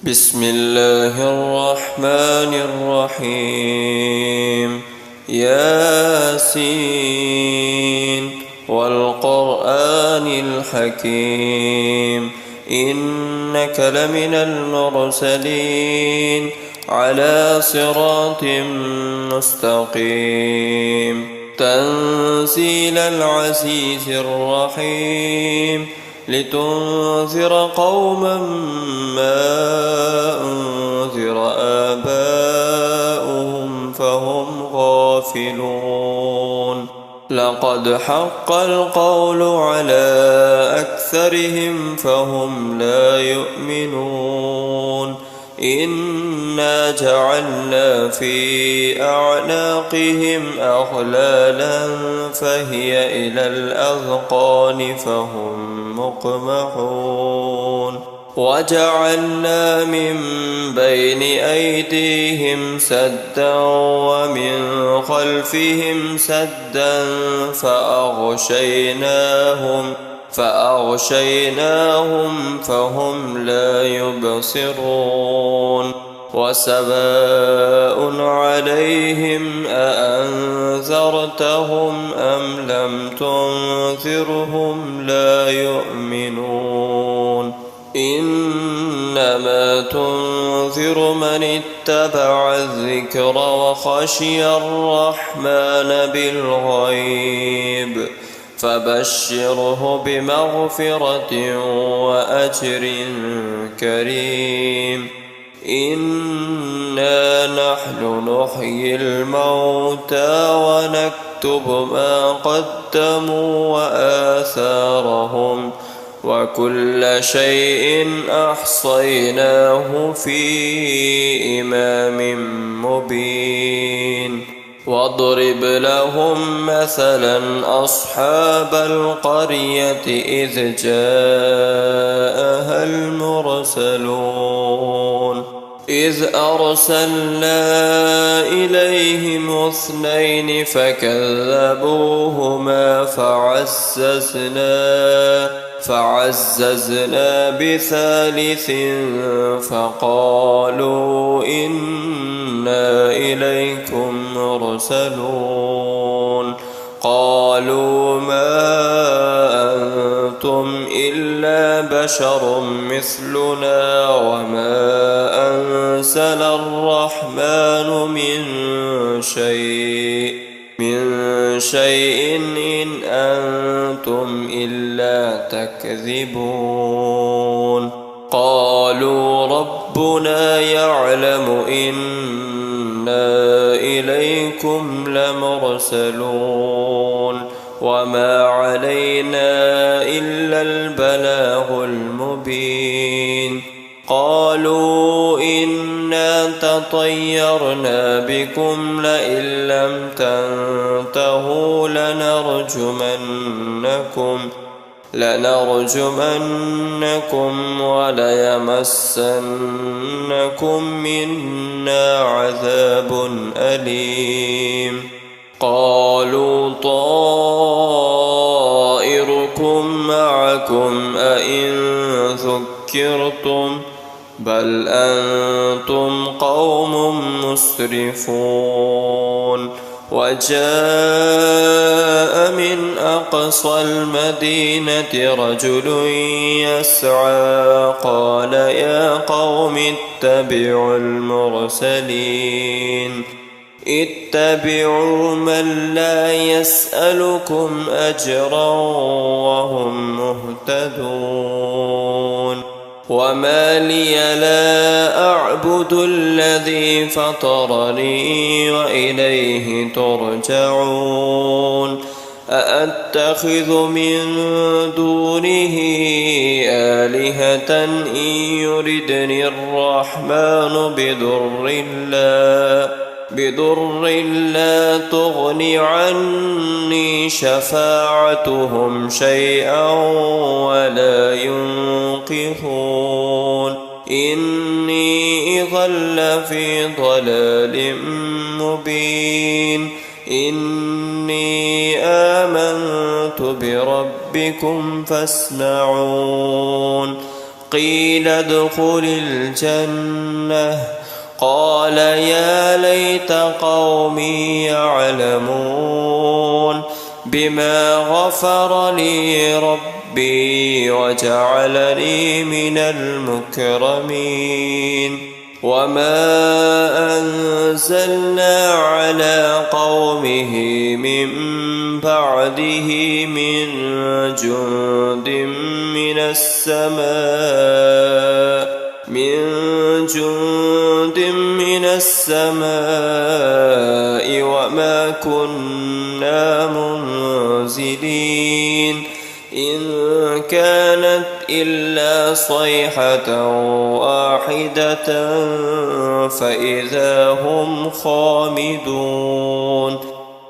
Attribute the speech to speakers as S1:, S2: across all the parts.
S1: بسم الله الرحمن الرحيم ياسين والقرآن الحكيم إنك لمن المرسلين على صراط مستقيم تنزيل العزيز الرحيم لتنذر قوما ما أنذر آباؤهم فهم غافلون لقد حق القول على أكثرهم فهم لا يؤمنون إنا جعلنا في أعناقهم أغلالا فهي إلى الأذقان فهم مقمحون وجعلنا من بين أيديهم سدا ومن خلفهم سدا فأغشيناهم فهم لا يبصرون وسواء عليهم أأنذرتهم أم لم تنذرهم لا يؤمنون إنما تنذر من اتبع الذكر وخشي الرحمن بالغيب فبشره بمغفرة وأجر كريم إنا نحن نحيي الموتى ونكتب ما قدموا وآثارهم وكل شيء أحصيناه في إمام مبين واضرب لهم مثلا أصحاب القرية إذ جاءها المرسلون إذ أرسلنا إليهم 2 فكذبوهما فعززنا بثالث فقالوا إنا إليكم مرسلون قالوا ما أنتم إلا بشر مثلنا وما أنزل الرحمن من شيء إن أنتم إلا تكذبون قالوا ربنا يعلم إنا إليكم لمرسلون وما علينا إلا البلاغ المبين قالوا إنا تطيرنا بكم لئن لم تنتهوا لنرجمنكم وليمسنكم منا عذاب أليم قالوا طائركم معكم أئن ذكرتم بل أنتم قوم مسرفون وجاء من أقصى المدينة رجل يسعى قال يا قوم اتبعوا المرسلين اتبعوا من لا يسألكم أجرا وهم مهتدون وما لي لا أعبد الذي فطرني وإليه ترجعون أأتخذ من دونه آلهة إن يردني الرحمن بضر لا تغن عني شفاعتهم شيئا ولا ينقذون إني إذا لفي ضلال مبين إني آمنت بربكم فاسمعون قيل ادخل الجنة قال يا ليت قومي يعلمون بما غفر لي ربي وجعلني من المكرمين وما أنزلنا على قومه من بعده من جند من السماء وما كنا منزلين إن كانت إلا صيحة واحدة فإذا هم خامدون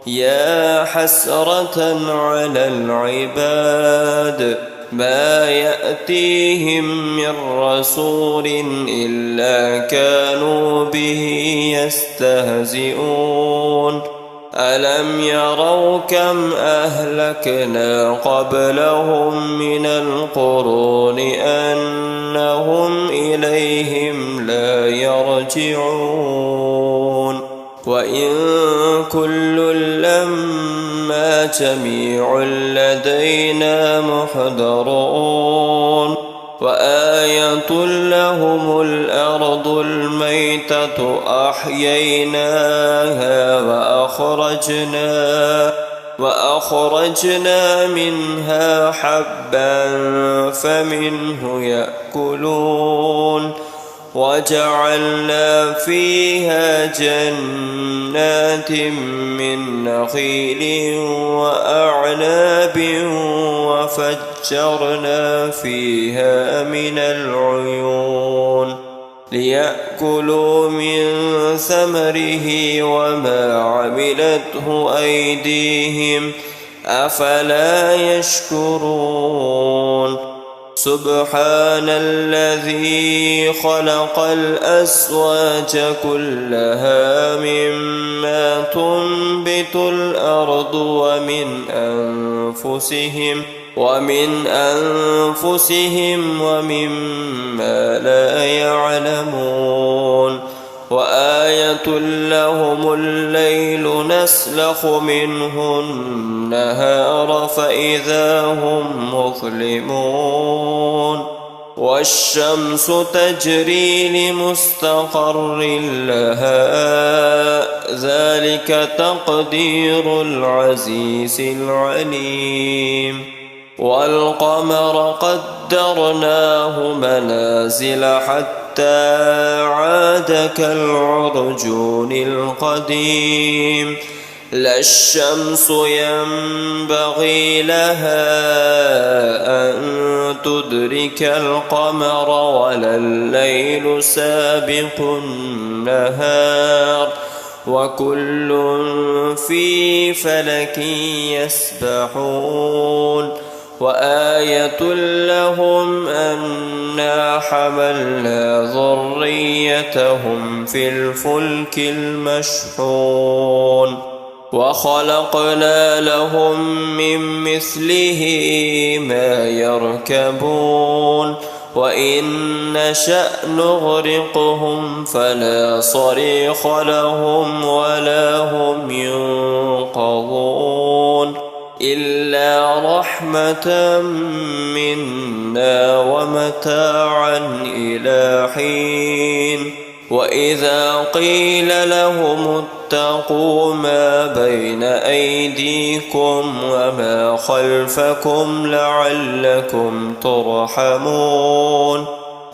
S1: يا حسرة على العباد ما يأتيهم من رسول إلا كانوا به يستهزئون ألم يروا كم أهلكنا قبلهم من القرون أنهم إليهم لا يرجعون وإن كل لما جميع لدينا محضرون وآية لهم الأرض الميتة أحييناها وأخرجنا منها حبا فمنه يأكلون وجعلنا فيها جنات من نخيل وأعناب وفجرنا فيها من العيون ليأكلوا من ثمره وما عملته أيديهم أفلا يشكرون سبحان الذي خلق الأزواج كلها مما تنبت الأرض ومن أنفسهم ومما لا يعلمون وآية لهم الليل نسلخ منه النهار فإذا هم مظلمون والشمس تجري لمستقر لها ذلك تقدير العزيز العليم والقمر قدرناه منازل حتى عاد كالعرجون القديم لا الشمس ينبغي لها أن تدرك القمر ولا الليل سابق النهار وكل في فلك يسبحون وآية لهم أنا حملنا ذريتهم في الفلك المشحون وخلقنا لهم من مثله ما يركبون وإن نشأ نغرقهم فلا صريخ لهم ولا هم ينقذون إلا رحمة منا ومتاعا إلى حين وإذا قيل لهم اتقوا ما بين أيديكم وما خلفكم لعلكم ترحمون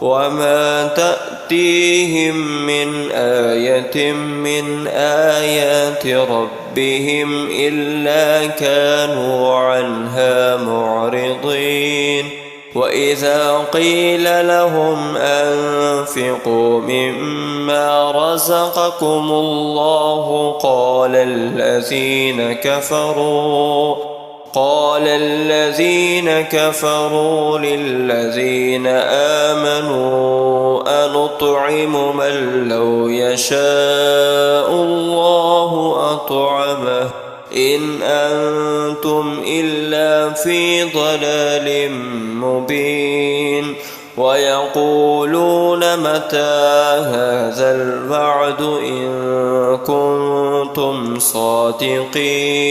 S1: وما تأتيهم من آية من آيات ربهم إلا كانوا عنها معرضين وإذا قيل لهم أنفقوا مما رزقكم الله قال الذين كفروا للذين آمنوا أنطعم من لو يشاء الله أطعمه إن أنتم إلا في ضلال مبين ويقولون متى هذا الوعد إن كنتم صادقين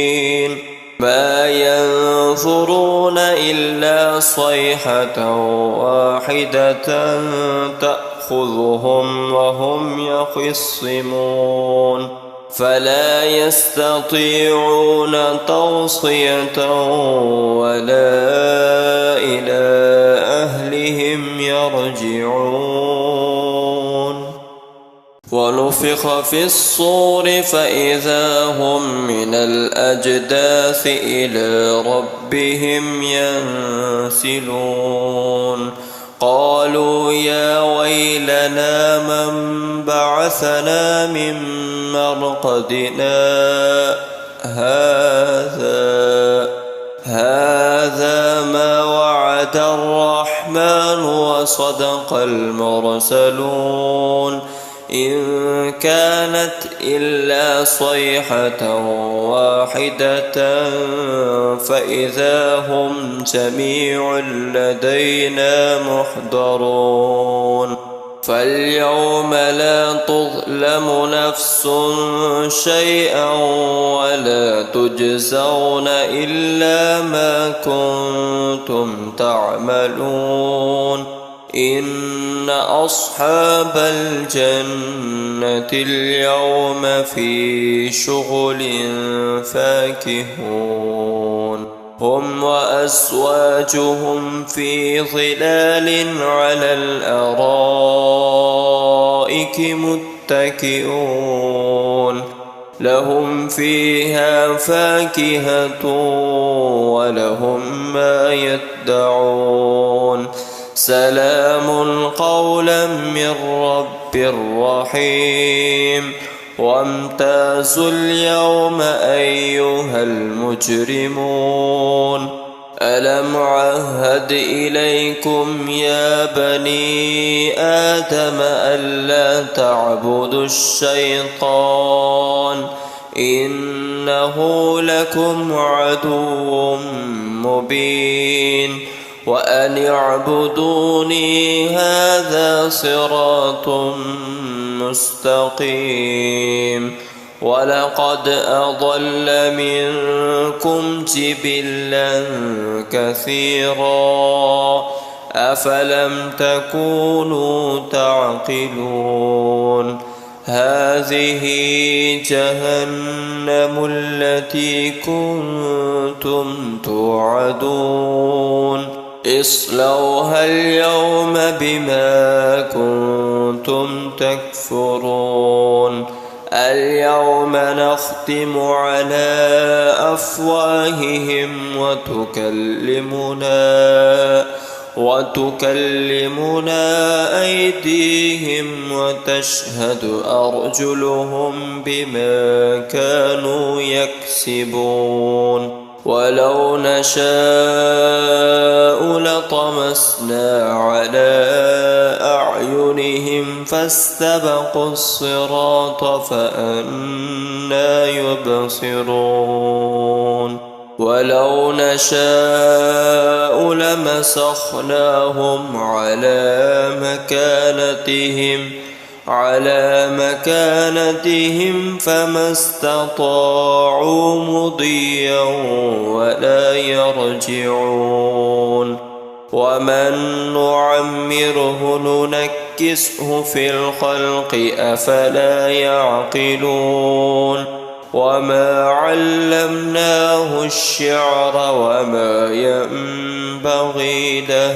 S1: ما ينظرون إلا صيحة واحدة تأخذهم وهم يخصمون فلا يستطيعون توصية ولا إلى أهلهم يرجعون ونفخ في الصور فإذا هم من الأجداث إلى ربهم ينسلون قالوا يا ويلنا من بعثنا من مرقدنا هذا ما وعد الرحمن وصدق المرسلون إن كانت إلا صيحة واحدة فإذا هم جميع لدينا محضرون فاليوم لا تظلم نفس شيئا ولا تجزون إلا ما كنتم تعملون إن أصحاب الجنة اليوم في شغل فاكهون هم وأزواجهم في ظلال على الأرائك متكئون لهم فيها فاكهة ولهم ما يدعون سلام قولا من رب رحيم وامتازوا اليوم أيها المجرمون ألم عهد إليكم يا بني آدم ألا تعبدوا الشيطان إنه لكم عدو مبين وأن اعبدوني هذا صراط مستقيم ولقد أضل منكم جبلا كثيرا أفلم تكونوا تعقلون هذه جهنم التي كنتم توعدون اصلوها اليوم بما كنتم تكفرون اليوم نختم على أفواههم وتكلمنا أيديهم وتشهد أرجلهم بما كانوا يكسبون ولو نشاء لطمسنا على أعينهم فاستبقوا الصراط فأنى يبصرون ولو نشاء لمسخناهم على مكانتهم فما استطاعوا مضيا ولا يرجعون ومن نعمره ننكسه في الخلق أفلا يعقلون وما علمناه الشعر وما ينبغي له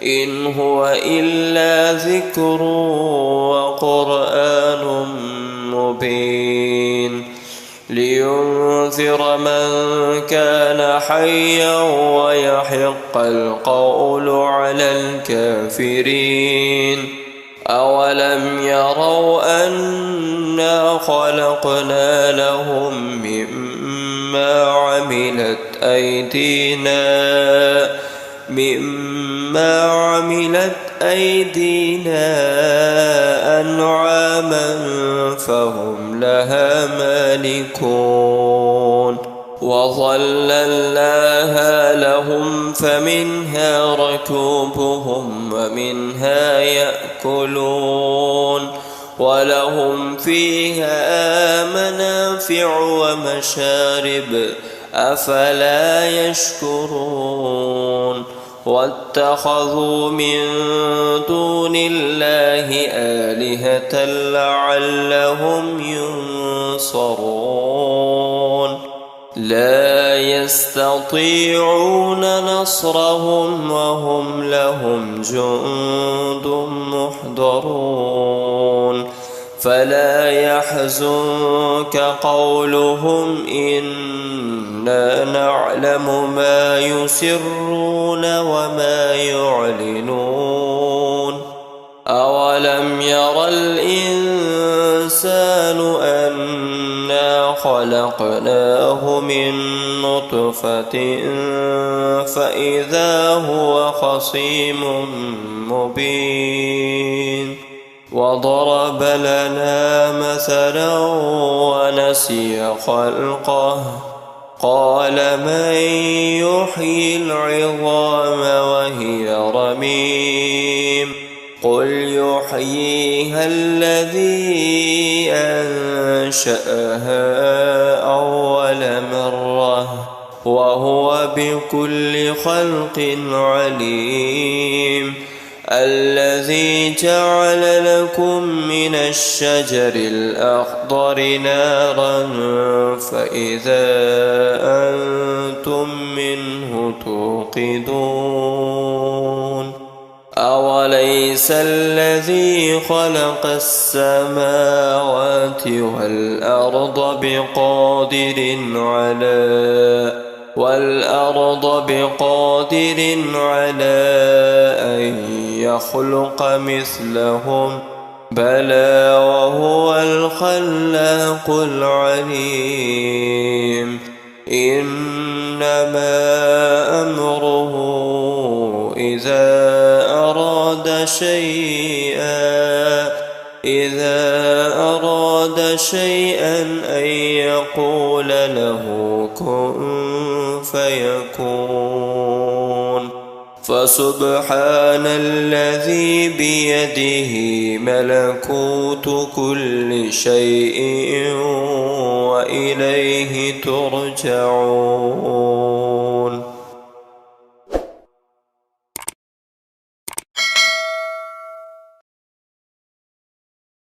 S1: إن هو إلا ذكر وقرآن مبين لينذر من كان حيا ويحق القول على الكافرين أولم يروا أنا خلقنا لهم مما عملت أيدينا أنعاما فهم لها مالكون وظللناها لهم فمنها ركوبهم ومنها يأكلون ولهم فيها منافع ومشارب أفلا يشكرون واتخذوا من دون الله آلهة لعلهم ينصرون لا يستطيعون نصرهم وهم لهم جند محضرون فلا يحزنك قولهم إنا نعلم ما يسرون وما يعلنون أولم ير الإنسان أنا خلقناه من نطفة فإذا هو خصيم مبين وضرب لنا مثلا ونسي خلقه قال من يحيي العظام وهي رميم قل يحييها الذي أنشأها أول مرة وهو بكل خلق عليم الذي جعل لكم من الشجر الأخضر نارا فإذا أنتم منه توقدون أوليس الذي خلق السماوات والأرض بقادر على أن يخلق مثلهم بلى وهو الخلاق العليم إنما أمره إذا أراد شيئا أن يقول له كن فيكون فسبحان الذي بيده ملكوت كل شيء وإليه ترجعون.